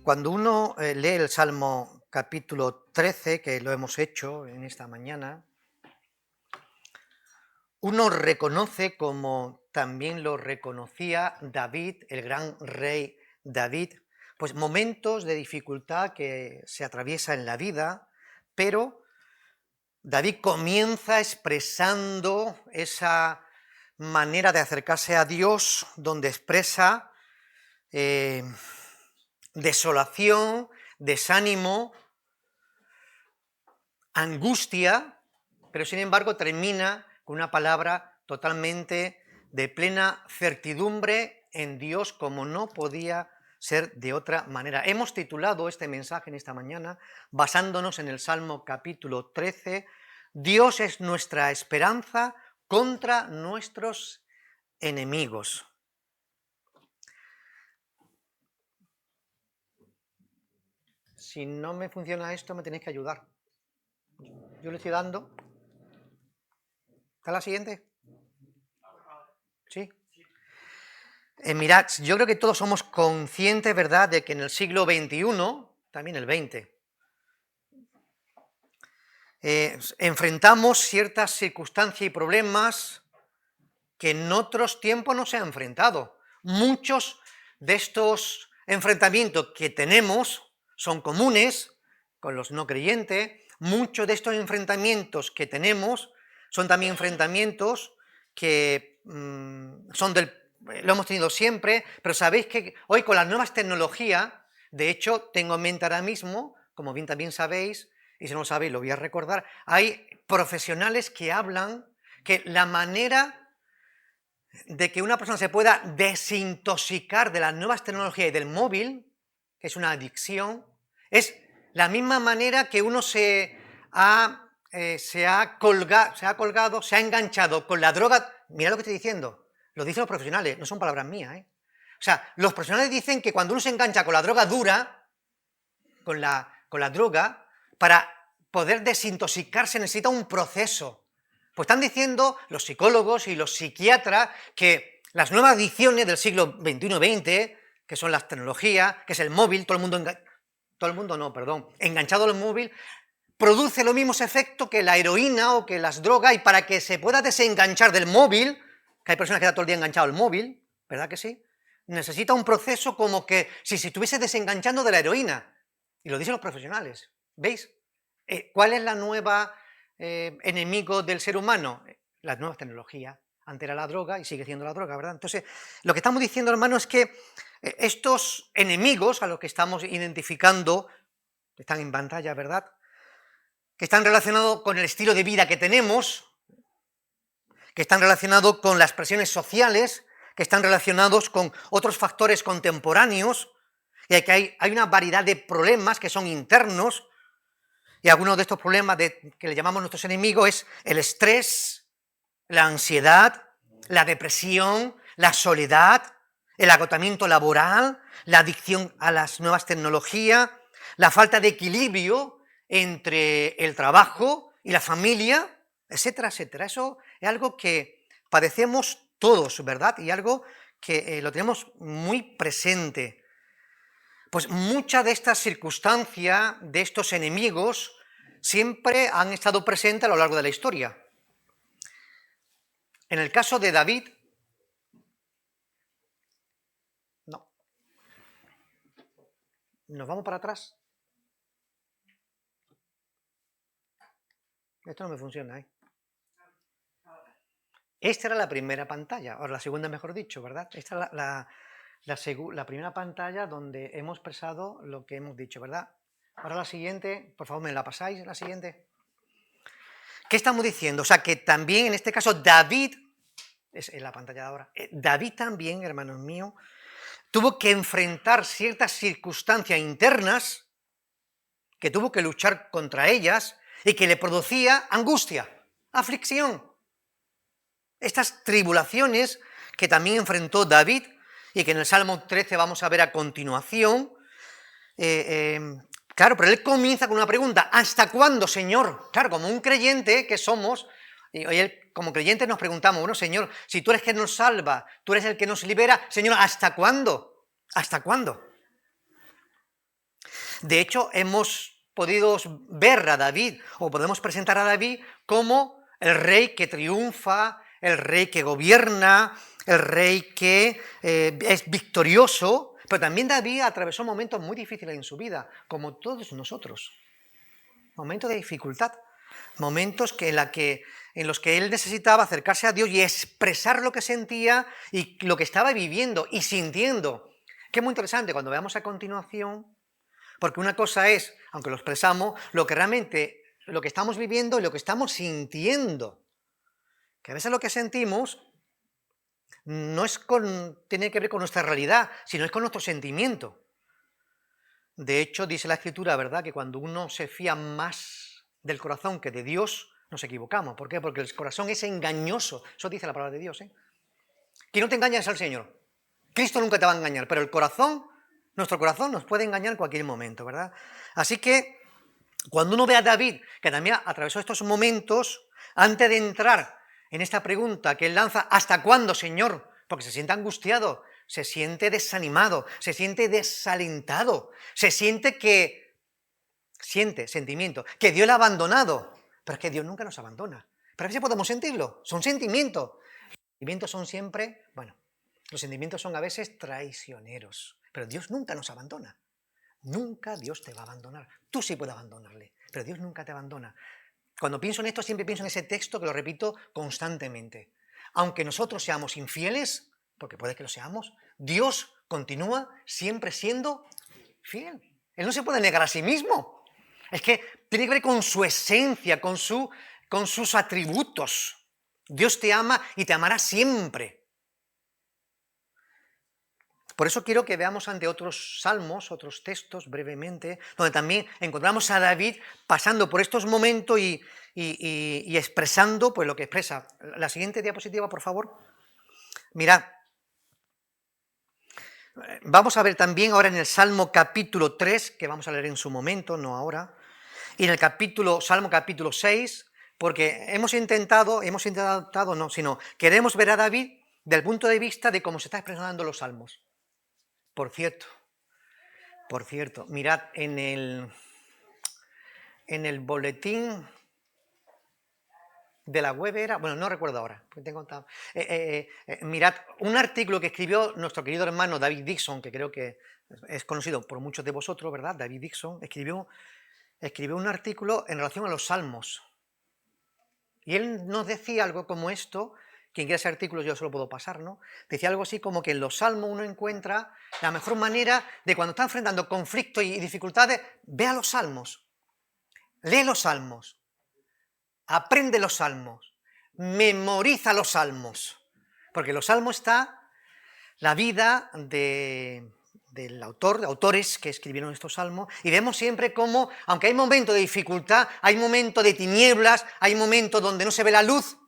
Cuando uno lee el Salmo capítulo 13, que lo hemos hecho en esta mañana, uno reconoce, como también lo reconocía David, el gran rey David, pues momentos de dificultad que se atraviesa en la vida, pero David comienza expresando esa manera de acercarse a Dios, donde expresa desolación, desánimo, angustia, pero sin embargo termina con una palabra totalmente de plena certidumbre en Dios, como no podía ser de otra manera. Hemos titulado este mensaje en esta mañana, basándonos en el Salmo capítulo 13, Dios es nuestra esperanza contra nuestros enemigos. Si no me funciona esto, me tenéis que ayudar. Yo le estoy dando. ¿Está la siguiente? ¿Sí? Mirad, yo creo que todos somos conscientes, ¿verdad?, de que en el siglo XXI, también el XX, enfrentamos ciertas circunstancias y problemas que en otros tiempos no se han enfrentado. Muchos de estos enfrentamientos que tenemos son comunes con los no creyentes. Muchos de estos enfrentamientos que tenemos son también enfrentamientos que lo hemos tenido siempre, pero sabéis que hoy con las nuevas tecnologías, de hecho, tengo en mente ahora mismo, como bien también sabéis, y si no lo sabéis lo voy a recordar, hay profesionales que hablan que la manera de que una persona se pueda desintoxicar de las nuevas tecnologías y del móvil, que es una adicción, es la misma manera que uno se ha colgado, se ha enganchado con la droga. Mira lo que estoy diciendo, lo dicen los profesionales, no son palabras mías, ¿eh? O sea, los profesionales dicen que cuando uno se engancha con la droga dura, con la droga, para poder desintoxicarse necesita un proceso. Pues están diciendo los psicólogos y los psiquiatras que las nuevas adicciones del siglo XXI-XX, que son las tecnologías, que es el móvil, enganchado al móvil, produce los mismos efectos que la heroína o que las drogas, y para que se pueda desenganchar del móvil, que hay personas que están todo el día enganchado al móvil, ¿verdad que sí? Necesita un proceso como que si se estuviese desenganchando de la heroína, y lo dicen los profesionales, ¿veis? ¿Cuál es la nueva enemigo del ser humano? Las nuevas tecnologías. Antes era la droga y sigue siendo la droga, ¿verdad? Entonces, lo que estamos diciendo, hermano, es que estos enemigos a los que estamos identificando, que están en pantalla, ¿verdad?, que están relacionados con el estilo de vida que tenemos, que están relacionados con las presiones sociales, que están relacionados con otros factores contemporáneos, y que hay una variedad de problemas que son internos. Y algunos de estos problemas que le llamamos nuestros enemigos es el estrés, la ansiedad, la depresión, la soledad, el agotamiento laboral, la adicción a las nuevas tecnologías, la falta de equilibrio entre el trabajo y la familia, etcétera, etcétera. Eso es algo que padecemos todos, ¿verdad? Y algo que lo tenemos muy presente. Pues muchas de estas circunstancias, de estos enemigos, siempre han estado presentes a lo largo de la historia. En el caso de David, no. ¿Nos vamos para atrás? Esto no me funciona, ¿eh? Esta era la primera pantalla, o la segunda mejor dicho, ¿verdad? Esta es la primera pantalla donde hemos expresado lo que hemos dicho, ¿verdad? Ahora la siguiente, por favor, ¿me la pasáis? La siguiente. ¿Qué estamos diciendo? O sea, que también en este caso David, es en la pantalla de ahora, David también, hermanos míos, tuvo que enfrentar ciertas circunstancias internas, que tuvo que luchar contra ellas y que le producía angustia, aflicción. Estas tribulaciones que también enfrentó David y que en el Salmo 13 vamos a ver a continuación, claro, pero él comienza con una pregunta: ¿hasta cuándo, Señor? Claro, como un creyente que somos, y hoy como creyentes nos preguntamos, bueno, Señor, si tú eres el que nos salva, tú eres el que nos libera, Señor, ¿hasta cuándo? ¿Hasta cuándo? De hecho, hemos podido ver a David, o podemos presentar a David como el rey que triunfa, el rey que gobierna, el rey que es victorioso, pero también David atravesó momentos muy difíciles en su vida, como todos nosotros. Momentos de dificultad, momentos en los que él necesitaba acercarse a Dios y expresar lo que sentía y lo que estaba viviendo y sintiendo. Que es muy interesante cuando veamos a continuación, porque una cosa es, aunque lo expresamos, lo que realmente, lo que estamos viviendo y lo que estamos sintiendo. Que a veces lo que sentimos no tiene que ver con nuestra realidad, sino es con nuestro sentimiento. De hecho, dice la Escritura, ¿verdad?, que cuando uno se fía más del corazón que de Dios, nos equivocamos. ¿Por qué? Porque el corazón es engañoso. Eso dice la palabra de Dios, ¿eh? Que no te engañes al Señor. Cristo nunca te va a engañar, pero el corazón, nuestro corazón nos puede engañar en cualquier momento, ¿verdad? Así que cuando uno ve a David, que también atravesó estos momentos, antes de entrar en esta pregunta que él lanza, ¿hasta cuándo, Señor? Porque se siente angustiado, se siente desanimado, se siente desalentado, sentimiento, que Dios le ha abandonado. Pero es que Dios nunca nos abandona. Pero a veces podemos sentirlo, son sentimientos. Los sentimientos son siempre, los sentimientos son a veces traicioneros, pero Dios nunca nos abandona. Nunca Dios te va a abandonar. Tú sí puedes abandonarle, pero Dios nunca te abandona. Cuando pienso en esto, siempre pienso en ese texto que lo repito constantemente. Aunque nosotros seamos infieles, porque puede que lo seamos, Dios continúa siempre siendo fiel. Él no se puede negar a sí mismo. Es que tiene que ver con su esencia, con sus atributos. Dios te ama y te amará siempre. Por eso quiero que veamos ante otros salmos, otros textos, brevemente, donde también encontramos a David pasando por estos momentos y expresando pues, lo que expresa. La siguiente diapositiva, por favor. Mirad. Vamos a ver también ahora en el Salmo capítulo 3, que vamos a leer en su momento, no ahora, y en el Salmo capítulo 6, porque queremos ver a David desde el punto de vista de cómo se está expresando los salmos. Por cierto, mirad en el boletín de la web no recuerdo ahora, mirad un artículo que escribió nuestro querido hermano David Dixon, que creo que es conocido por muchos de vosotros, ¿verdad? David Dixon escribió un artículo en relación a los salmos. Y él nos decía algo como esto. Quien quiera ese artículo yo se lo puedo pasar, ¿no? Decía algo así como que en los salmos uno encuentra la mejor manera de cuando está enfrentando conflictos y dificultades, vea los salmos, lee los salmos, aprende los salmos, memoriza los salmos, porque en los salmos está la vida de autores que escribieron estos salmos, y vemos siempre cómo, aunque hay momentos de dificultad, hay momentos de tinieblas, hay momentos donde no se ve la luz,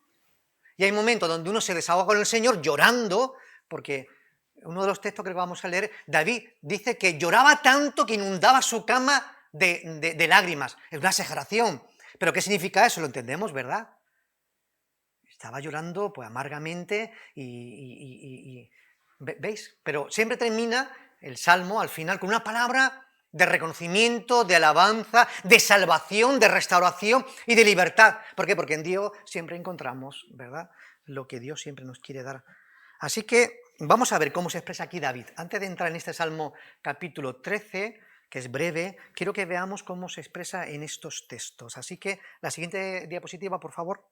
y hay momentos donde uno se desahoga con el Señor llorando, porque uno de los textos que vamos a leer, David dice que lloraba tanto que inundaba su cama de lágrimas. Es una exageración. ¿Pero qué significa eso? Lo entendemos, ¿verdad? Estaba llorando pues amargamente ¿veis? Pero siempre termina el Salmo al final con una palabra de reconocimiento, de alabanza, de salvación, de restauración y de libertad. ¿Por qué? Porque en Dios siempre encontramos, ¿verdad?, lo que Dios siempre nos quiere dar. Así que vamos a ver cómo se expresa aquí David. Antes de entrar en este Salmo capítulo 13, que es breve, quiero que veamos cómo se expresa en estos textos. Así que la siguiente diapositiva, por favor.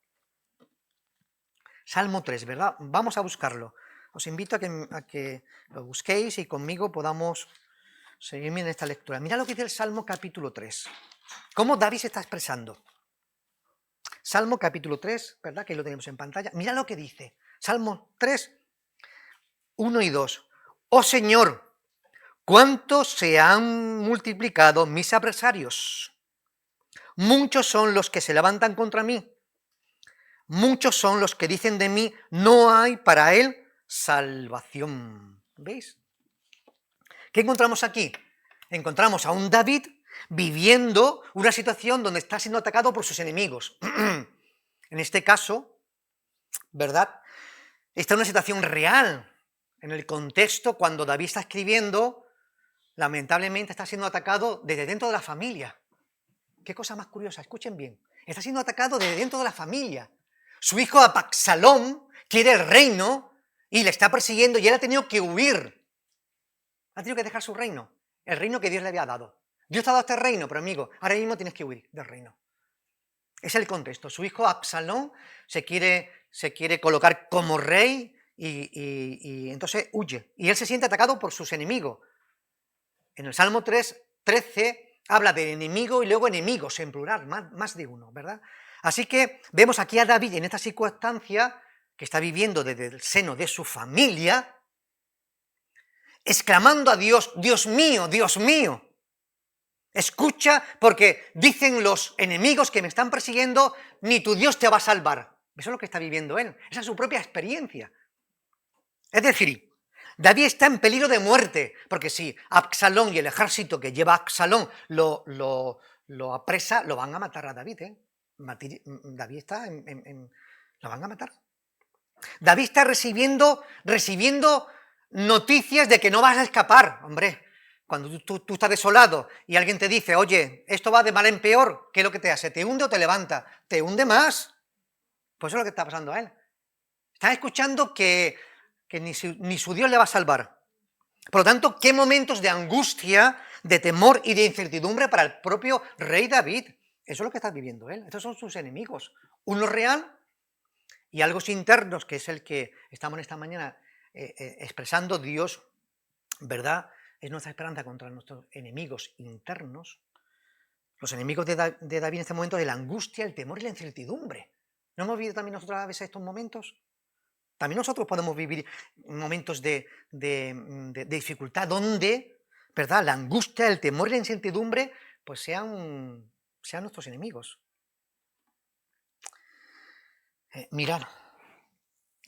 Salmo 3, ¿verdad? Vamos a buscarlo. Os invito a que lo busquéis y conmigo podamos seguirme en esta lectura. Mira lo que dice el Salmo capítulo 3. ¿Cómo David se está expresando? Salmo capítulo 3, ¿verdad? Que lo tenemos en pantalla. Mira lo que dice. Salmo 3, 1 y 2. Oh Señor, cuánto se han multiplicado mis adversarios. Muchos son los que se levantan contra mí. Muchos son los que dicen de mí, no hay para él salvación. ¿Veis? ¿Qué encontramos aquí? Encontramos a un David viviendo una situación donde está siendo atacado por sus enemigos. En este caso, ¿verdad?, está en una situación real. En el contexto, cuando David está escribiendo, lamentablemente está siendo atacado desde dentro de la familia. Qué cosa más curiosa, escuchen bien. Está siendo atacado desde dentro de la familia. Su hijo Absalón quiere el reino y le está persiguiendo y él ha tenido que huir. Ha tenido que dejar su reino, el reino que Dios le había dado. Dios te ha dado este reino, pero amigo, ahora mismo tienes que huir del reino. Es el contexto. Su hijo Absalón se quiere colocar como rey y entonces huye. Y él se siente atacado por sus enemigos. En el Salmo 13 habla de enemigo y luego enemigos en plural, más de uno, ¿verdad? Así que vemos aquí a David en esta circunstancia que está viviendo desde el seno de su familia, exclamando a Dios, Dios mío, escucha, porque dicen los enemigos que me están persiguiendo, ni tu Dios te va a salvar. Eso es lo que está viviendo él, esa es su propia experiencia. Es decir, David está en peligro de muerte, porque si Absalón y el ejército que lleva a Absalón lo apresa, lo van a matar a David, ¿eh? David está lo van a matar. David está recibiendo noticias de que no vas a escapar, hombre. Cuando tú estás desolado y alguien te dice, oye, esto va de mal en peor, ¿qué es lo que te hace? ¿Te hunde o te levanta? Te hunde más. Pues eso es lo que está pasando a él. Está escuchando que ni su Dios le va a salvar. Por lo tanto, qué momentos de angustia, de temor y de incertidumbre para el propio rey David. Eso es lo que está viviendo él. Estos son sus enemigos. Uno real y algo internos, que es el que estamos esta mañana expresando. Dios, ¿verdad? Es nuestra esperanza contra nuestros enemigos internos. Los enemigos de David en este momento de la angustia, el temor y la incertidumbre. ¿No hemos vivido también nosotros a veces estos momentos? También nosotros podemos vivir momentos de dificultad donde, ¿verdad?, la angustia, el temor y la incertidumbre pues sean nuestros enemigos. Mirad.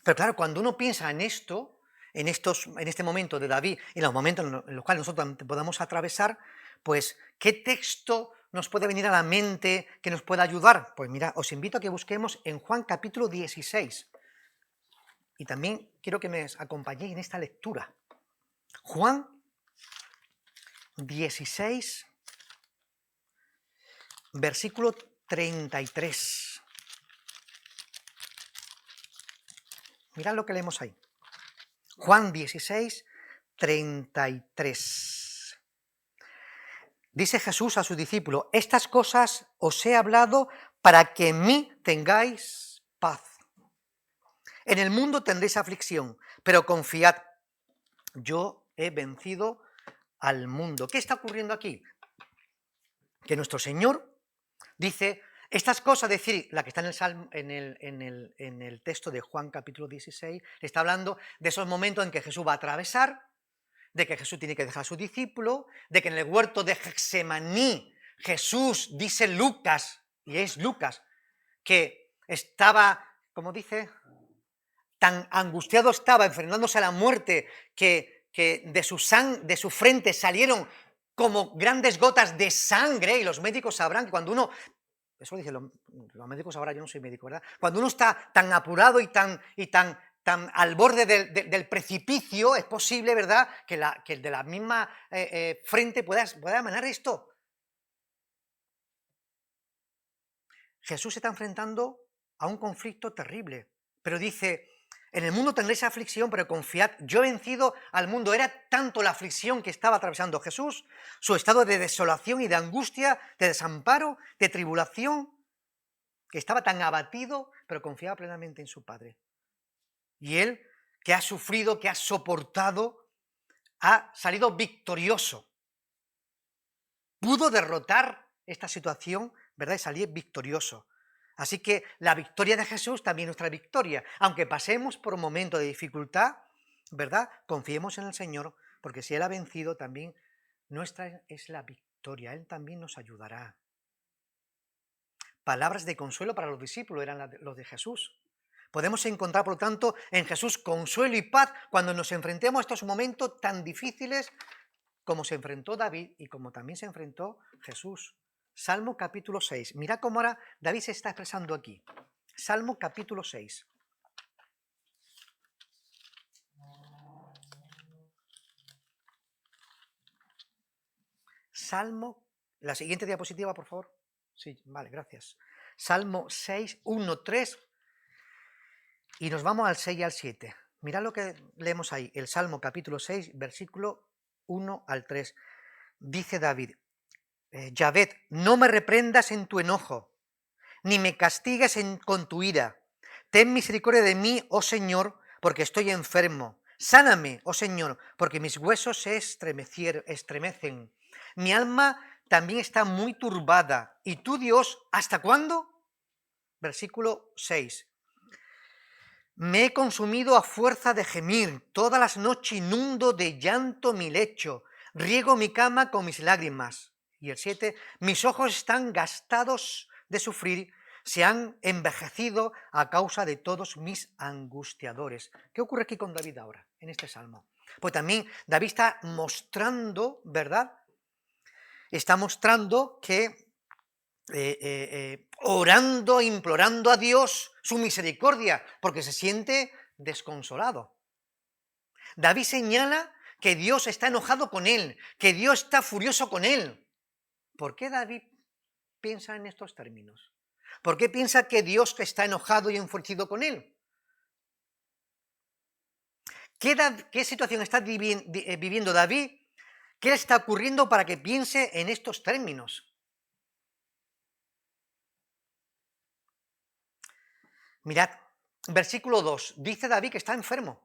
Pero claro, cuando uno piensa en esto, en este momento de David, en los momentos en los cuales nosotros podamos atravesar, pues, ¿qué texto nos puede venir a la mente que nos pueda ayudar? Pues mira, os invito a que busquemos en Juan capítulo 16. Y también quiero que me acompañéis en esta lectura. Juan 16, versículo 33. Mirad lo que leemos ahí. Juan 16, 33. Dice Jesús a sus discípulos, estas cosas os he hablado para que en mí tengáis paz. En el mundo tendréis aflicción, pero confiad, yo he vencido al mundo. ¿Qué está ocurriendo aquí? Que nuestro Señor dice estas cosas, es decir, la que está en el texto de Juan capítulo 16, le está hablando de esos momentos en que Jesús va a atravesar, de que Jesús tiene que dejar a sus discípulos, de que en el huerto de Getsemaní Jesús, dice Lucas, y es Lucas, que estaba, como dice, tan angustiado estaba, enfrentándose a la muerte, que de su frente salieron como grandes gotas de sangre, y los médicos sabrán que cuando uno, eso dicen los médicos sabrán, yo no soy médico, ¿verdad? Cuando uno está tan apurado y tan al borde del precipicio, es posible, ¿verdad?, que de la misma frente pueda emanar esto. Jesús se está enfrentando a un conflicto terrible, pero dice, en el mundo tendréis aflicción, pero confiad, yo he vencido al mundo. Era tanto la aflicción que estaba atravesando Jesús, su estado de desolación y de angustia, de desamparo, de tribulación, que estaba tan abatido, pero confiaba plenamente en su Padre. Y él, que ha sufrido, que ha soportado, ha salido victorioso. Pudo derrotar esta situación, ¿verdad?, y salir victorioso. Así que la victoria de Jesús también es nuestra victoria. Aunque pasemos por un momento de dificultad, ¿verdad?, confiemos en el Señor, porque si Él ha vencido, también nuestra es la victoria. Él también nos ayudará. Palabras de consuelo para los discípulos eran los de Jesús. Podemos encontrar, por lo tanto, en Jesús consuelo y paz cuando nos enfrentemos a estos momentos tan difíciles como se enfrentó David y como también se enfrentó Jesús. Salmo capítulo 6. Mira cómo ahora David se está expresando aquí. Salmo capítulo 6. Salmo, la siguiente diapositiva, por favor. Sí, vale, gracias. Salmo 6, 1, 3, y nos vamos al 6 y al 7. Mirad lo que leemos ahí, el Salmo capítulo 6, versículo 1 al 3. Dice David, Yahvé, no me reprendas en tu enojo, ni me castigues con tu ira. Ten misericordia de mí, oh Señor, porque estoy enfermo. Sáname, oh Señor, porque mis huesos se estremecen. Mi alma también está muy turbada. ¿Y tú, Dios, hasta cuándo? Versículo 6. Me he consumido a fuerza de gemir, todas las noches inundo de llanto mi lecho, riego mi cama con mis lágrimas. Y el 7, mis ojos están gastados de sufrir, se han envejecido a causa de todos mis angustiadores. ¿Qué ocurre aquí con David ahora, en este salmo? Pues también David está mostrando, ¿verdad? Está mostrando que orando, implorando a Dios su misericordia, porque se siente desconsolado. David señala que Dios está enojado con él, que Dios está furioso con él. ¿Por qué David piensa en estos términos? ¿Por qué piensa que Dios está enojado y enfurecido con él? ¿Qué situación está viviendo David? ¿Qué le está ocurriendo para que piense en estos términos? Mirad, versículo 2, dice David que está enfermo.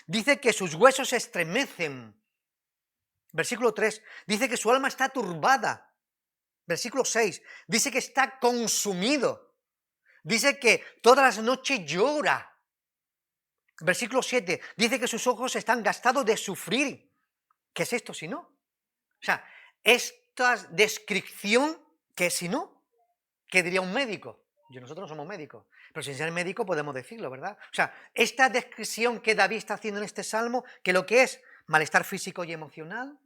Dice que sus huesos se estremecen. Versículo 3, dice que su alma está turbada. Versículo 6, dice que está consumido. Dice que todas las noches llora. Versículo 7, dice que sus ojos están gastados de sufrir. ¿Qué es esto si no? O sea, esta descripción, ¿qué es si no? ¿Qué diría un médico? Nosotros no somos médicos, pero sin ser médico podemos decirlo, ¿verdad? O sea, esta descripción que David está haciendo en este salmo, que lo que es malestar físico y emocional,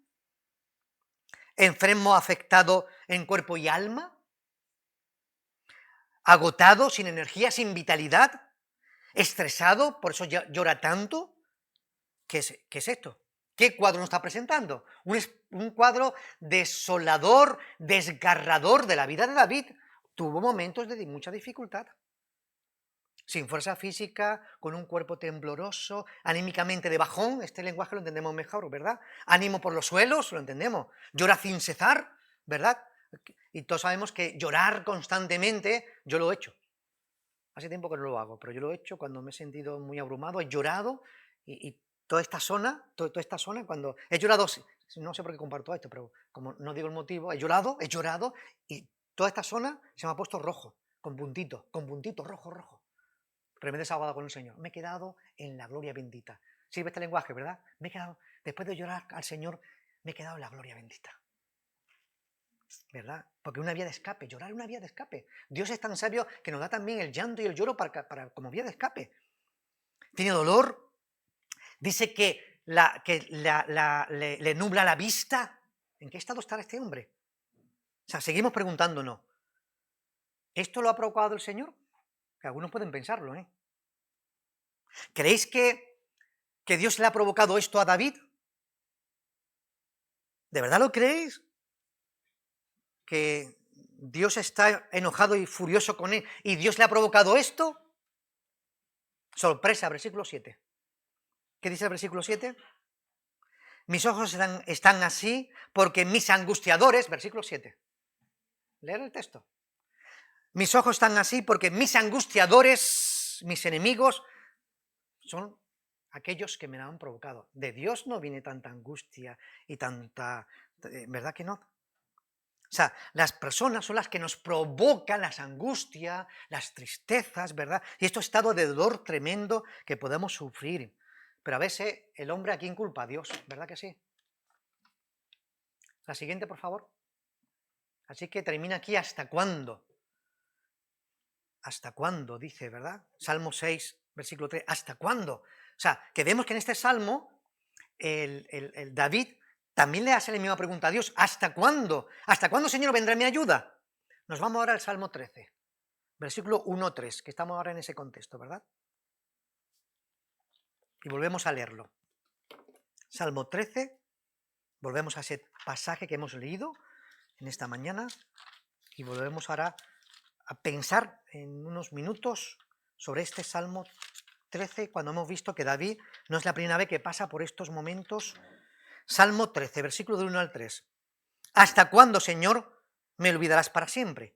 enfermo, afectado en cuerpo y alma, agotado, sin energía, sin vitalidad, estresado, por eso llora tanto. ¿Qué es esto? ¿Qué cuadro nos está presentando? Un cuadro desolador, desgarrador de la vida de David. Tuvo momentos de mucha dificultad. Sin fuerza física, con un cuerpo tembloroso, anímicamente de bajón, este lenguaje lo entendemos mejor, ¿verdad? Ánimo por los suelos, lo entendemos. Llora sin cesar, ¿verdad? Y todos sabemos que llorar constantemente, yo lo he hecho. Hace tiempo que no lo hago, pero yo lo he hecho cuando me he sentido muy abrumado, he llorado y toda esta zona, cuando he llorado, no sé por qué comparto esto, pero como no digo el motivo, he llorado y toda esta zona se me ha puesto rojo, con puntitos, rojo. Remedios aguada con el Señor. Me he quedado en la gloria bendita. Sirve este lenguaje, ¿verdad? Me he quedado, después de llorar al Señor, me he quedado en la gloria bendita. ¿Verdad? Porque una vía de escape, llorar es una vía de escape. Dios es tan sabio que nos da también el llanto y el lloro como vía de escape. Tiene dolor, dice que le nubla la vista. ¿En qué estado está este hombre? O sea, seguimos preguntándonos, ¿esto lo ha provocado el Señor? Que algunos pueden pensarlo, ¿eh? ¿Creéis que Dios le ha provocado esto a David? ¿De verdad lo creéis? ¿Que Dios está enojado y furioso con él y Dios le ha provocado esto? Sorpresa, versículo 7. ¿Qué dice el versículo 7? Mis ojos están así porque mis angustiadores, versículo 7. Leer el texto. Mis ojos están así porque mis angustiadores, mis enemigos, son aquellos que me la han provocado. De Dios no viene tanta angustia y tanta... ¿Verdad que no? O sea, las personas son las que nos provocan las angustias, las tristezas, ¿verdad? Y este estado de dolor tremendo que podemos sufrir. Pero a veces el hombre, ¿a quién culpa? A Dios, ¿verdad que sí? La siguiente, por favor. Así que termina aquí, ¿hasta cuándo? ¿Hasta cuándo? Dice, ¿verdad? Salmo 6, versículo 3, ¿hasta cuándo? O sea, que vemos que en este salmo, el David también le hace la misma pregunta a Dios, ¿hasta cuándo? ¿Hasta cuándo, Señor, vendrá mi ayuda? Nos vamos ahora al Salmo 13, versículo 1-3, que estamos ahora en ese contexto, ¿verdad? Y volvemos a leerlo. Salmo 13, Volvemos a ese pasaje que hemos leído en esta mañana y volvemos ahora a pensar en unos minutos sobre este Salmo 13, cuando hemos visto que David no es la primera vez que pasa por estos momentos. Salmo 13, versículo del 1 al 3. ¿Hasta cuándo, Señor, me olvidarás para siempre?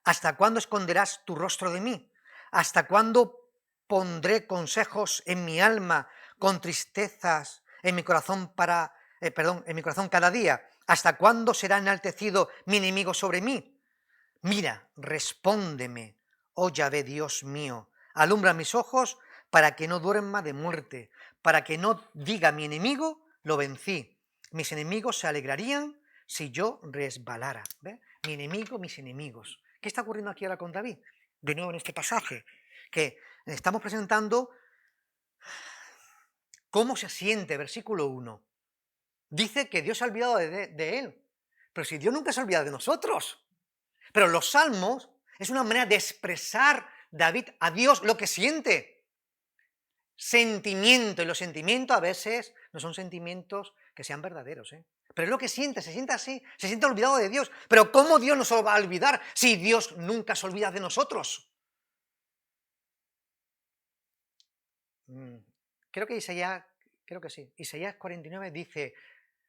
¿Hasta cuándo esconderás tu rostro de mí? ¿Hasta cuándo pondré consejos en mi alma con tristezas en mi corazón en mi corazón cada día? ¿Hasta cuándo será enaltecido mi enemigo sobre mí? Mira, respóndeme, oh Yahvé, Dios mío, alumbra mis ojos para que no duerma de muerte, para que no diga mi enemigo, lo vencí. Mis enemigos se alegrarían si yo resbalara. ¿Ve? Mi enemigo, mis enemigos. ¿Qué está ocurriendo aquí ahora con David? De nuevo en este pasaje, que estamos presentando cómo se siente, versículo 1. Dice que Dios se ha olvidado de él, pero si Dios nunca se ha olvidado de nosotros. Pero los salmos es una manera de expresar David a Dios lo que siente. Sentimiento, y los sentimientos a veces no son sentimientos que sean verdaderos, pero es lo que siente, se siente así, se siente olvidado de Dios. Pero ¿cómo Dios no se lo va a olvidar si Dios nunca se olvida de nosotros? Creo que sí, Isaías 49 dice,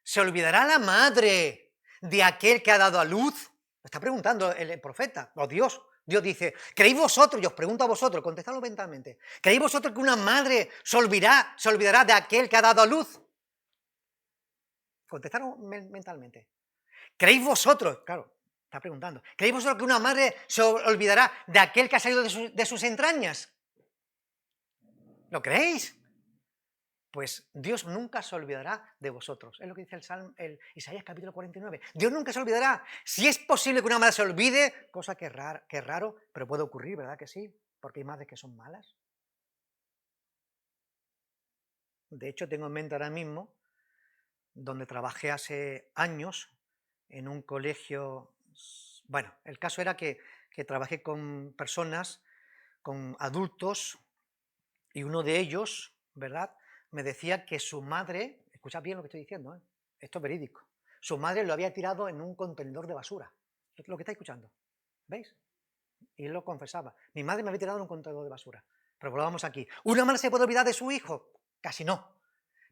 ¿se olvidará la madre de aquel que ha dado a luz? Está preguntando el profeta, o Dios. Dios dice, ¿creéis vosotros? Yo os pregunto a vosotros, contestadlo mentalmente. ¿Creéis vosotros que una madre se olvidará de aquel que ha dado a luz? Contestadlo mentalmente. ¿Creéis vosotros? Claro, está preguntando. ¿Creéis vosotros que una madre se olvidará de aquel que ha salido de sus entrañas? ¿Lo creéis? Pues Dios nunca se olvidará de vosotros. Es lo que dice el Isaías capítulo 49. Dios nunca se olvidará. Si es posible que una madre se olvide, cosa que es raro, pero puede ocurrir, ¿verdad que sí? Porque hay madres que son malas. De hecho, tengo en mente ahora mismo, donde trabajé hace años, en un colegio. Bueno, el caso era que trabajé con personas, con adultos, y uno de ellos, ¿verdad?, me decía que su madre, escucha bien lo que estoy diciendo, esto es verídico, su madre lo había tirado en un contenedor de basura. Lo que está escuchando, ¿veis? Y él lo confesaba, mi madre me había tirado en un contenedor de basura. Pero volvamos aquí, ¿una madre se puede olvidar de su hijo? Casi no.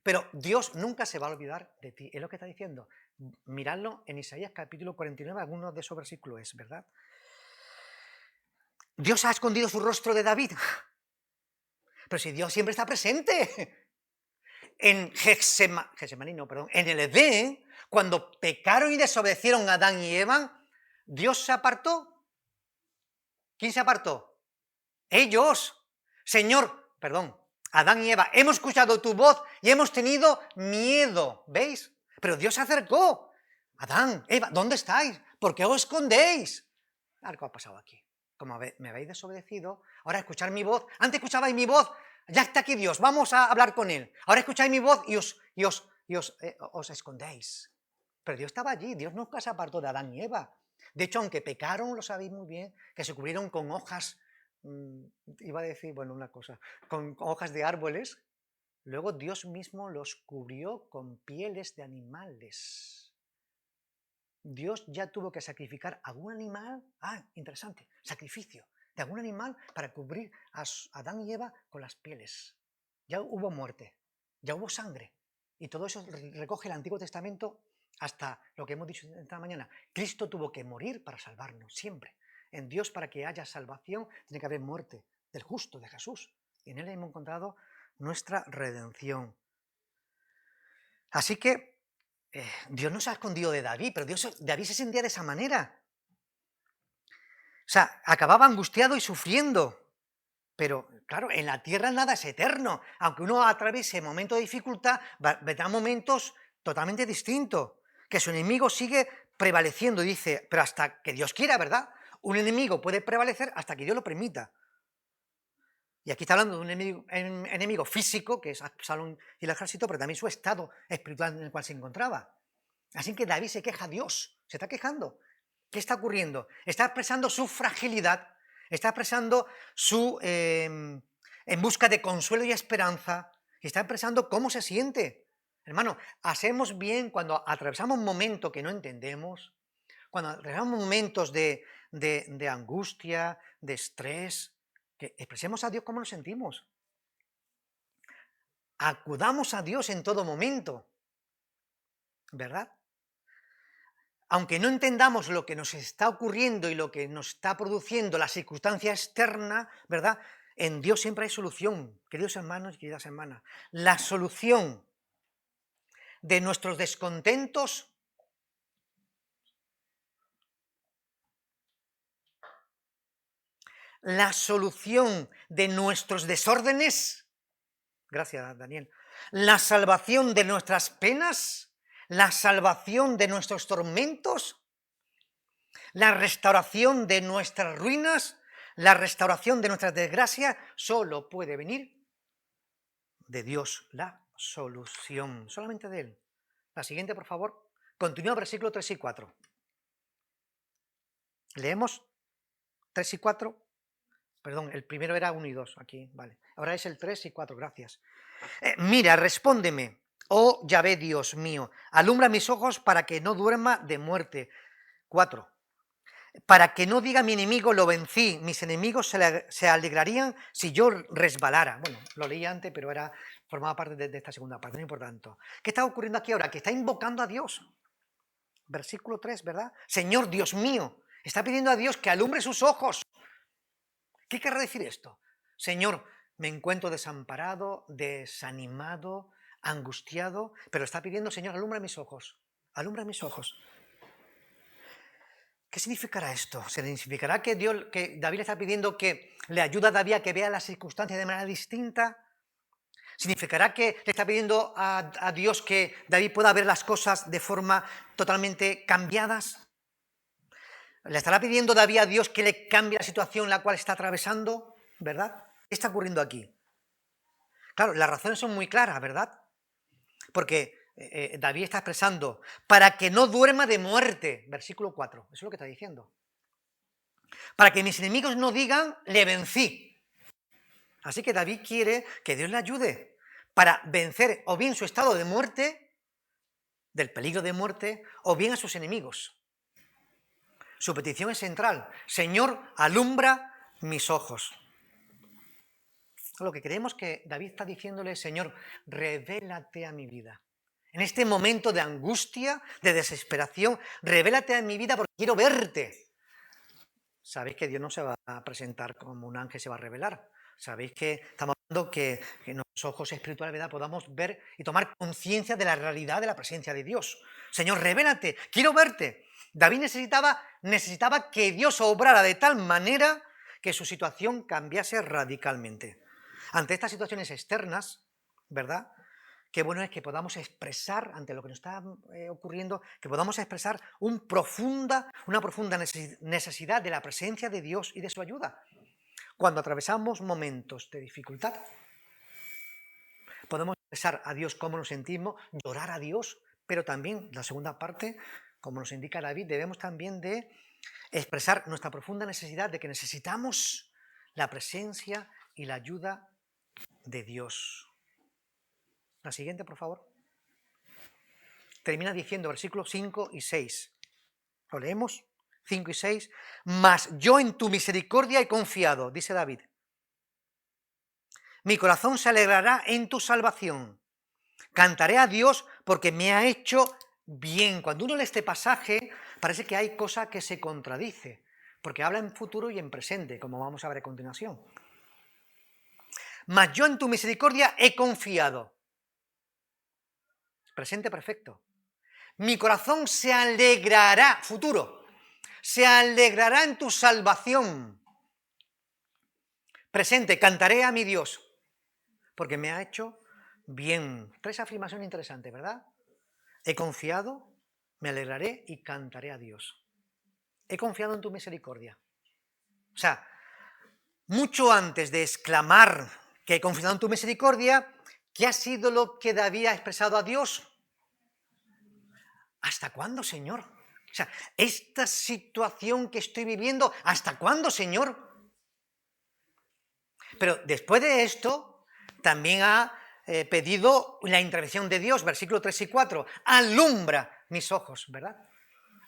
Pero Dios nunca se va a olvidar de ti, es lo que está diciendo. Miradlo en Isaías capítulo 49, algunos de esos versículos es, ¿verdad? Dios ha escondido su rostro de David. Pero si Dios siempre está presente. En en el Edén, cuando pecaron y desobedecieron a Adán y Eva, Dios se apartó. ¿Quién se apartó? Ellos. Señor, Adán y Eva, hemos escuchado tu voz y hemos tenido miedo, ¿veis? Pero Dios se acercó. Adán, Eva, ¿dónde estáis? ¿Por qué os escondéis? Algo ha pasado aquí. Como me habéis desobedecido, ahora escuchar mi voz. Antes escuchabais mi voz, ya está aquí Dios, vamos a hablar con Él. Ahora escucháis mi voz y os escondéis. Pero Dios estaba allí, Dios nunca se apartó de Adán y Eva. De hecho, aunque pecaron, lo sabéis muy bien, que se cubrieron con hojas, iba a decir, bueno, una cosa, con hojas de árboles, luego Dios mismo los cubrió con pieles de animales. Dios ya tuvo que sacrificar algún animal, interesante, sacrificio de algún animal para cubrir a Adán y Eva con las pieles. Ya hubo muerte, ya hubo sangre, y todo eso recoge el Antiguo Testamento hasta lo que hemos dicho esta mañana. Cristo tuvo que morir para salvarnos, siempre. En Dios, para que haya salvación, tiene que haber muerte del justo, de Jesús, y en Él hemos encontrado nuestra redención. Así que Dios no se ha escondido de David, pero David se sentía de esa manera. O sea, acababa angustiado y sufriendo. Pero, claro, en la tierra nada es eterno. Aunque uno atraviese momentos de dificultad, vendrá momentos totalmente distintos. Que su enemigo sigue prevaleciendo, dice, pero hasta que Dios quiera, ¿verdad? Un enemigo puede prevalecer hasta que Dios lo permita. Y aquí está hablando de un enemigo físico, que es Absalón y el ejército, pero también su estado espiritual en el cual se encontraba. Así que David se queja a Dios, se está quejando. ¿Qué está ocurriendo? Está expresando su fragilidad, está expresando en busca de consuelo y esperanza, y está expresando cómo se siente. Hermano, hacemos bien cuando atravesamos momentos que no entendemos, cuando atravesamos momentos de angustia, de estrés, que expresemos a Dios cómo nos sentimos. Acudamos a Dios en todo momento, ¿verdad? Aunque no entendamos lo que nos está ocurriendo y lo que nos está produciendo la circunstancia externa, ¿verdad? En Dios siempre hay solución, queridos hermanos y queridas hermanas. La solución de nuestros descontentos, la solución de nuestros desórdenes, gracias Daniel, la salvación de nuestras penas, la salvación de nuestros tormentos, la restauración de nuestras ruinas, la restauración de nuestras desgracias, solo puede venir de Dios, la solución, solamente de Él. La siguiente, por favor. Continúa el versículo 3 y 4. Leemos 3 y 4. Perdón, el primero era 1 y 2, aquí, vale. Ahora es el 3 y 4, gracias. Mira, respóndeme, oh Yahvé Dios mío, alumbra mis ojos para que no duerma de muerte. 4. Para que no diga mi enemigo, lo vencí, mis enemigos se alegrarían si yo resbalara. Bueno, lo leí antes, pero formaba parte de esta segunda parte, no importa tanto. ¿Qué está ocurriendo aquí ahora? Que está invocando a Dios. Versículo 3, ¿verdad? Señor Dios mío, está pidiendo a Dios que alumbre sus ojos. ¿Qué querrá decir esto? Señor, me encuentro desamparado, desanimado, angustiado, pero está pidiendo, Señor, alumbra mis ojos, alumbra mis ojos. ¿Qué significará esto? ¿Significará que David le está pidiendo que le ayude a David a que vea las circunstancias de manera distinta? ¿Significará que le está pidiendo a Dios que David pueda ver las cosas de forma totalmente cambiadas? ¿Le estará pidiendo David a Dios que le cambie la situación en la cual está atravesando? ¿Verdad? ¿Qué está ocurriendo aquí? Claro, las razones son muy claras, ¿verdad? Porque David está expresando, para que no duerma de muerte, versículo 4, eso es lo que está diciendo. Para que mis enemigos no digan, le vencí. Así que David quiere que Dios le ayude para vencer o bien su estado de muerte, del peligro de muerte, o bien a sus enemigos. Su petición es central. Señor, alumbra mis ojos. Lo que creemos que David está diciéndole, Señor, revélate a mi vida. En este momento de angustia, de desesperación, revélate a mi vida porque quiero verte. Sabéis que Dios no se va a presentar como un ángel, se va a revelar. Sabéis que estamos hablando que en nuestros ojos espirituales, ¿verdad?, podamos ver y tomar conciencia de la realidad de la presencia de Dios. Señor, revélate, quiero verte. David necesitaba que Dios obrara de tal manera que su situación cambiase radicalmente. Ante estas situaciones externas, ¿verdad?, qué bueno es que podamos expresar, ante lo que nos está ocurriendo, que podamos expresar una profunda necesidad de la presencia de Dios y de su ayuda. Cuando atravesamos momentos de dificultad, podemos expresar a Dios cómo nos sentimos, llorar a Dios, pero también, la segunda parte, como nos indica David, debemos también de expresar nuestra profunda necesidad de que necesitamos la presencia y la ayuda de Dios. La siguiente, por favor. Termina diciendo versículos 5 y 6. ¿Lo leemos? 5 y 6. Mas yo en tu misericordia he confiado, dice David. Mi corazón se alegrará en tu salvación. Cantaré a Dios porque me ha hecho bien. Cuando uno lee este pasaje, parece que hay cosa que se contradice, porque habla en futuro y en presente, como vamos a ver a continuación. Mas yo en tu misericordia he confiado. Presente perfecto. Mi corazón se alegrará, futuro, se alegrará en tu salvación. Presente, cantaré a mi Dios, porque me ha hecho bien. 3 afirmaciones interesantes, ¿verdad? He confiado, me alegraré y cantaré a Dios. He confiado en tu misericordia. O sea, mucho antes de exclamar que he confiado en tu misericordia, ¿qué ha sido lo que David ha expresado a Dios? ¿Hasta cuándo, Señor? O sea, esta situación que estoy viviendo, ¿hasta cuándo, Señor? Pero después de esto, también ha pedido la intervención de Dios, versículo 3 y 4, alumbra mis ojos, ¿verdad?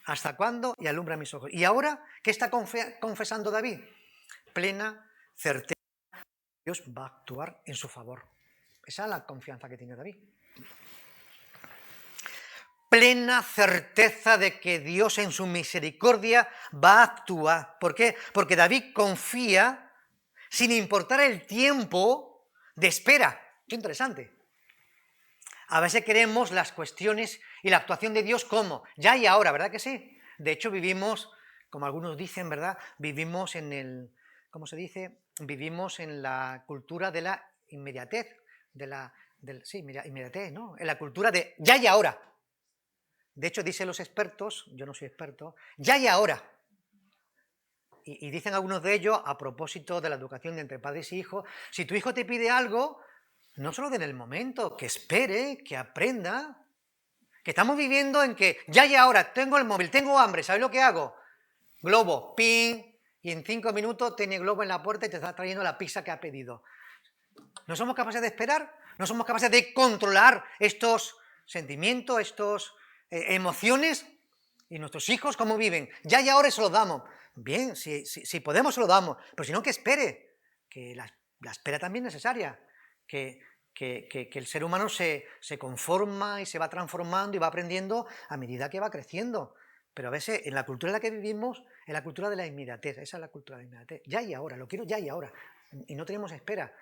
¿Hasta cuándo? Y alumbra mis ojos. ¿Y ahora qué está confesando David? Plena certeza que Dios va a actuar en su favor. Esa es la confianza que tiene David. Plena certeza de que Dios en su misericordia va a actuar. ¿Por qué? Porque David confía sin importar el tiempo de espera. Qué interesante. A veces queremos las cuestiones y la actuación de Dios como ya y ahora, ¿verdad que sí? De hecho vivimos, como algunos dicen, ¿verdad? Vivimos en el, ¿cómo se dice? Vivimos en la cultura de la inmediatez, inmediatez, ¿no? En la cultura de ya y ahora. De hecho, dicen los expertos, yo no soy experto, ya y ahora. Y dicen algunos de ellos, a propósito de la educación entre padres y hijos, si tu hijo te pide algo, no solo den el momento, que espere, que aprenda, que estamos viviendo en que ya y ahora tengo el móvil, tengo hambre, ¿sabes lo que hago? Globo, ping, y en 5 minutos tiene Globo en la puerta y te está trayendo la pizza que ha pedido. ¿No somos capaces de esperar? ¿No somos capaces de controlar estos sentimientos, estas emociones? ¿Y nuestros hijos cómo viven? Ya y ahora se lo damos. Bien, si podemos se lo damos, pero si no, que espere, que la espera también es necesaria, que el ser humano se conforma y se va transformando y va aprendiendo a medida que va creciendo. Pero a veces en la cultura en la que vivimos, es la cultura de la inmediatez, esa es la cultura de la inmediatez. Ya y ahora, lo quiero ya y ahora, y no tenemos espera.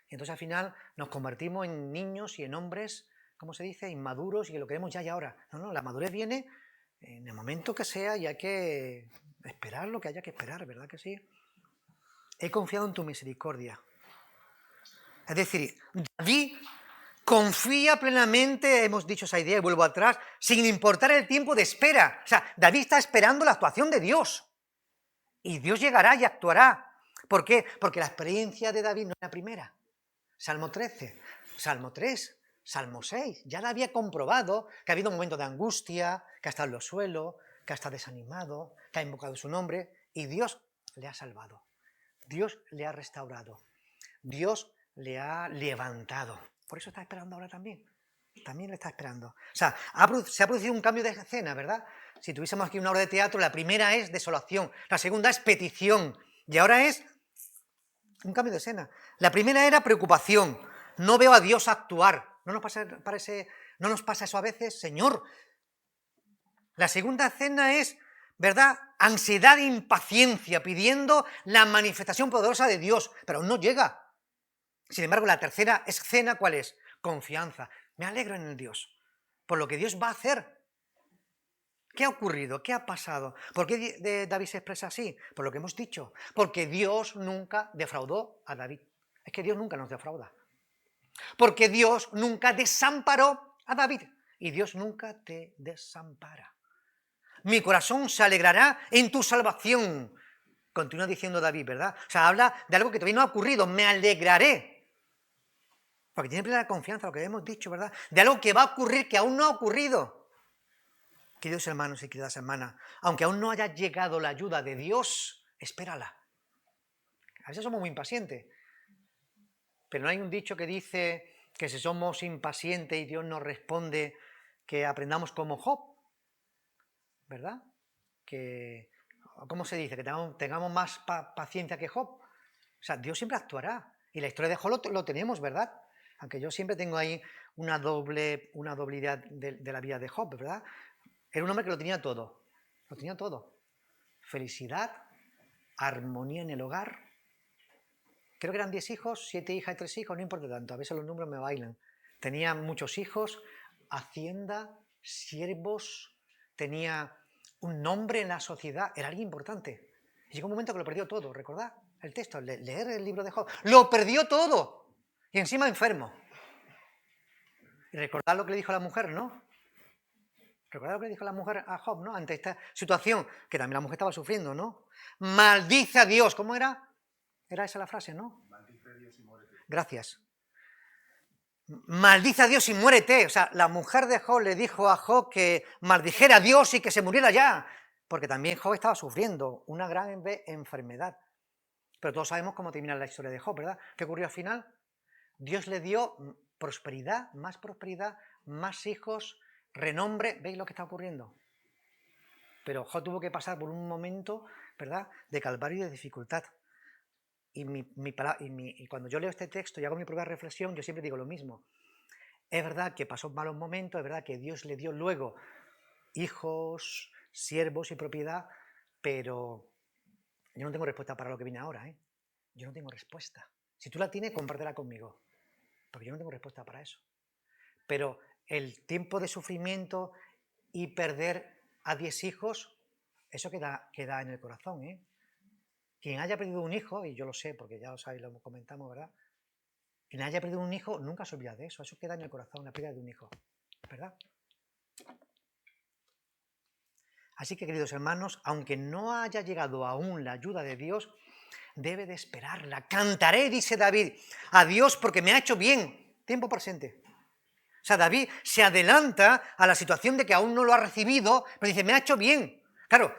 Y entonces al final nos convertimos en niños y en hombres, ¿cómo se dice?, inmaduros y que lo queremos ya y ahora. No, la madurez viene en el momento que sea y hay que esperar lo que haya que esperar, ¿verdad que sí? He confiado en tu misericordia. Es decir, David confía plenamente, hemos dicho esa idea y vuelvo atrás, sin importar el tiempo de espera. O sea, David está esperando la actuación de Dios. Y Dios llegará y actuará. ¿Por qué? Porque la experiencia de David no es la primera. Salmo 13, Salmo 3, Salmo 6. Ya la había comprobado que ha habido un momento de angustia, que ha estado en los suelos, que ha estado desanimado, que ha invocado su nombre y Dios le ha salvado. Dios le ha restaurado. Dios le ha levantado. Por eso está esperando ahora también. También le está esperando. O sea, se ha producido un cambio de escena, ¿verdad? Si tuviésemos aquí una obra de teatro, la primera es desolación, la segunda es petición y ahora es un cambio de escena. La primera era preocupación. No veo a Dios actuar. ¿No nos pasa eso a veces, Señor? La segunda escena es, ¿verdad?, ansiedad e impaciencia, pidiendo la manifestación poderosa de Dios, pero aún no llega. Sin embargo, la tercera escena, ¿cuál es? Confianza. Me alegro en el Dios, por lo que Dios va a hacer. ¿Qué ha ocurrido? ¿Qué ha pasado? ¿Por qué David se expresa así? Por lo que hemos dicho. Porque Dios nunca defraudó a David. Es que Dios nunca nos defrauda. Porque Dios nunca desamparó a David. Y Dios nunca te desampara. Mi corazón se alegrará en tu salvación. Continúa diciendo David, ¿verdad? O sea, habla de algo que todavía no ha ocurrido. Me alegraré. Porque tiene plena confianza, lo que hemos dicho, ¿verdad? De algo que va a ocurrir que aún no ha ocurrido. Queridos hermanos y queridas hermanas, aunque aún no haya llegado la ayuda de Dios, espérala. A veces somos muy impacientes. Pero no hay un dicho que dice que si somos impacientes y Dios nos responde, que aprendamos como Job, ¿verdad? Que, ¿cómo se dice? Que tengamos más paciencia que Job. O sea, Dios siempre actuará. Y la historia de Job lo tenemos, ¿verdad? Aunque yo siempre tengo ahí una doble idea de la vida de Job, ¿verdad? Era un hombre que lo tenía todo. Lo tenía todo. Felicidad, armonía en el hogar. Creo que eran 10 hijos, 7 hijas y 3 hijos, no importa tanto, a veces los números me bailan. Tenía muchos hijos, hacienda, siervos, tenía un nombre en la sociedad, era alguien importante. Y llegó un momento que lo perdió todo, ¿recordad? El texto, leer el libro de Job. Lo perdió todo. Y encima enfermo. Y recordad lo que le dijo la mujer, ¿no? Recordad lo que le dijo la mujer a Job, ¿no? Ante esta situación, que también la mujer estaba sufriendo, ¿no? Maldice a Dios, ¿cómo era? Era esa la frase, ¿no? Maldice a Dios y muérete. Gracias. Maldice a Dios y muérete. O sea, la mujer de Job le dijo a Job que maldijera a Dios y que se muriera ya. Porque también Job estaba sufriendo una gran enfermedad. Pero todos sabemos cómo termina la historia de Job, ¿verdad? ¿Qué ocurrió al final? Dios le dio prosperidad, más hijos, renombre. ¿Veis lo que está ocurriendo? Pero Job tuvo que pasar por un momento, ¿verdad?, de calvario y de dificultad. Y cuando yo leo este texto y hago mi propia reflexión, yo siempre digo lo mismo. Es verdad que pasó malos momentos, es verdad que Dios le dio luego hijos, siervos y propiedad, pero yo no tengo respuesta para lo que viene ahora, ¿eh? Yo no tengo respuesta. Si tú la tienes, compártela conmigo, porque yo no tengo respuesta para eso. Pero el tiempo de sufrimiento y perder a 10 hijos, eso queda en el corazón, ¿eh? Quien haya perdido un hijo, y yo lo sé, porque ya lo sabéis, lo comentamos, ¿verdad? Quien haya perdido un hijo nunca se olvida de eso, eso queda en el corazón, la pérdida de un hijo, ¿verdad? Así que, queridos hermanos, aunque no haya llegado aún la ayuda de Dios, debe de esperarla. Cantaré, dice David, a Dios porque me ha hecho bien. Tiempo presente. O sea, David se adelanta a la situación de que aún no lo ha recibido, pero dice, me ha hecho bien. Claro,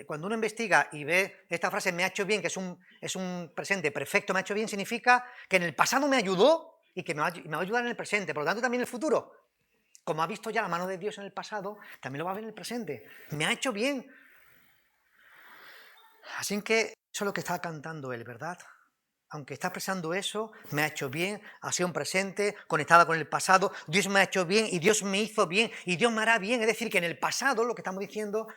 cuando uno investiga y ve esta frase, me ha hecho bien, que es un presente perfecto, me ha hecho bien, significa que en el pasado me ayudó y que me va a ayudar en el presente, por lo tanto también en el futuro. Como ha visto ya la mano de Dios en el pasado, también lo va a ver en el presente. Me ha hecho bien. Así que eso es lo que está cantando él, ¿verdad? Aunque está expresando eso, me ha hecho bien, ha sido un presente, conectada con el pasado, Dios me ha hecho bien y Dios me hizo bien y Dios me hará bien. Es decir, que en el pasado, lo que estamos diciendo,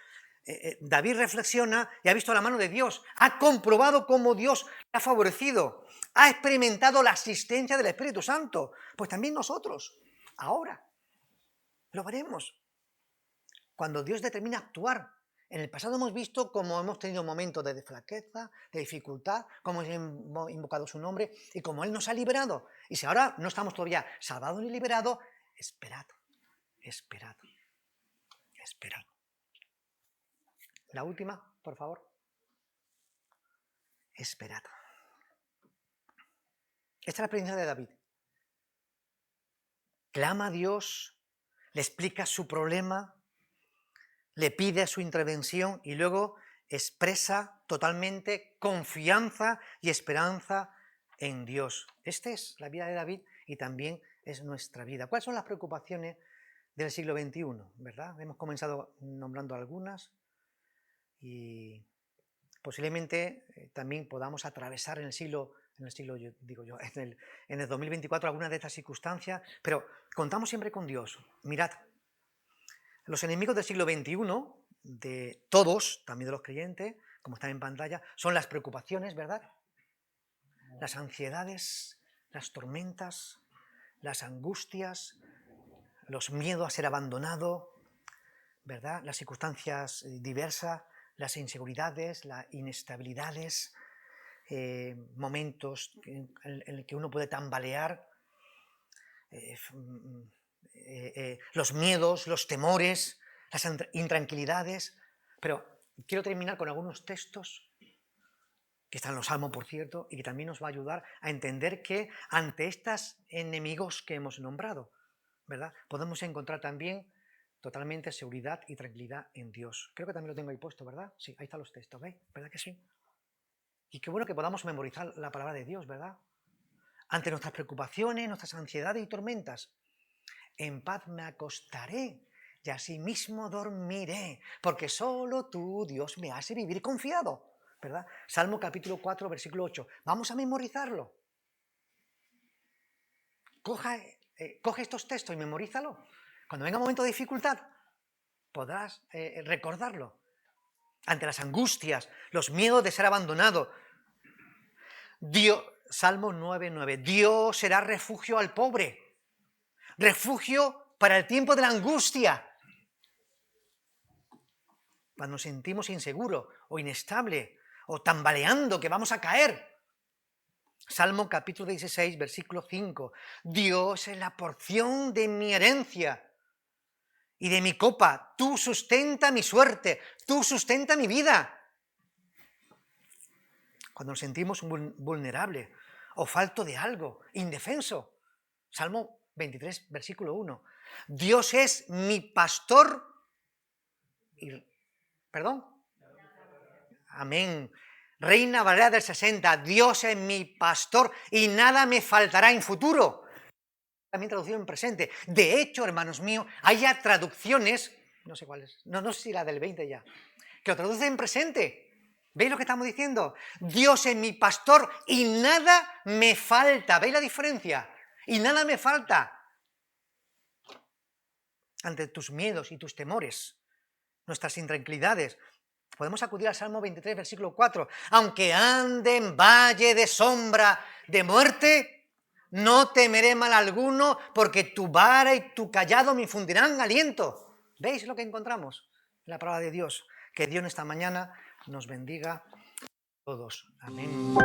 David reflexiona y ha visto la mano de Dios, ha comprobado cómo Dios le ha favorecido, ha experimentado la asistencia del Espíritu Santo. Pues también nosotros, ahora, lo veremos. Cuando Dios determina actuar. En el pasado hemos visto cómo hemos tenido momentos de flaqueza, de dificultad, cómo hemos invocado su nombre y cómo Él nos ha liberado. Y si ahora no estamos todavía salvados ni liberados, esperad. La última, por favor. Esperad. Esta es la experiencia de David. Clama a Dios, le explica su problema, le pide su intervención y luego expresa totalmente confianza y esperanza en Dios. Esta es la vida de David y también es nuestra vida. ¿Cuáles son las preocupaciones del siglo XXI? ¿Verdad? Hemos comenzado nombrando algunas y posiblemente también podamos atravesar en el 2024 algunas de estas circunstancias, pero contamos siempre con Dios. Mirad, los enemigos del siglo XXI, de todos, también de los creyentes, como están en pantalla, son las preocupaciones, ¿verdad? Las ansiedades, las tormentas, las angustias, los miedos a ser abandonado, ¿verdad? Las circunstancias diversas, las inseguridades, las inestabilidades, momentos en los que uno puede tambalear, los miedos, los temores, las intranquilidades. Pero quiero terminar con algunos textos que están en los Salmos, por cierto, y que también nos va a ayudar a entender que ante estos enemigos que hemos nombrado, ¿verdad?, podemos encontrar también totalmente seguridad y tranquilidad en Dios. Creo que también lo tengo ahí puesto, ¿verdad? Sí, ahí están los textos, ¿veis? ¿Verdad que sí? Y qué bueno que podamos memorizar la palabra de Dios, ¿verdad? Ante nuestras preocupaciones, nuestras ansiedades y tormentas. En paz me acostaré y asimismo dormiré, porque solo tú, Dios, me hace vivir confiado, ¿verdad? Salmo capítulo 4, versículo 8. Vamos a memorizarlo. Coge estos textos y memorízalo. Cuando venga un momento de dificultad, podrás recordarlo. Ante las angustias, los miedos de ser abandonado. Salmo 9:9. Dios será refugio al pobre. Refugio para el tiempo de la angustia. Cuando nos sentimos inseguros o inestables o tambaleando que vamos a caer. Salmo capítulo 16, versículo 5. Dios es la porción de mi herencia y de mi copa. Tú sustenta mi suerte, tú sustenta mi vida. Cuando nos sentimos vulnerables o falto de algo, indefenso. Salmo 23, versículo 1. Dios es mi pastor. ¿Perdón? Amén. Reina Valera del 60. Dios es mi pastor y nada me faltará en futuro. también traducido en presente. De hecho, hermanos míos, hay ya traducciones, no sé cuáles, no sé si la del 20 ya, que lo traduce en presente. ¿Veis lo que estamos diciendo? Dios es mi pastor y nada me falta. ¿Veis la diferencia? Y nada me falta. Ante tus miedos y tus temores, nuestras intranquilidades, podemos acudir al Salmo 23, versículo 4. Aunque ande en valle de sombra de muerte, no temeré mal alguno, porque tu vara y tu cayado me infundirán aliento. ¿Veis lo que encontramos en la palabra de Dios? Que Dios esta mañana nos bendiga a todos. Amén.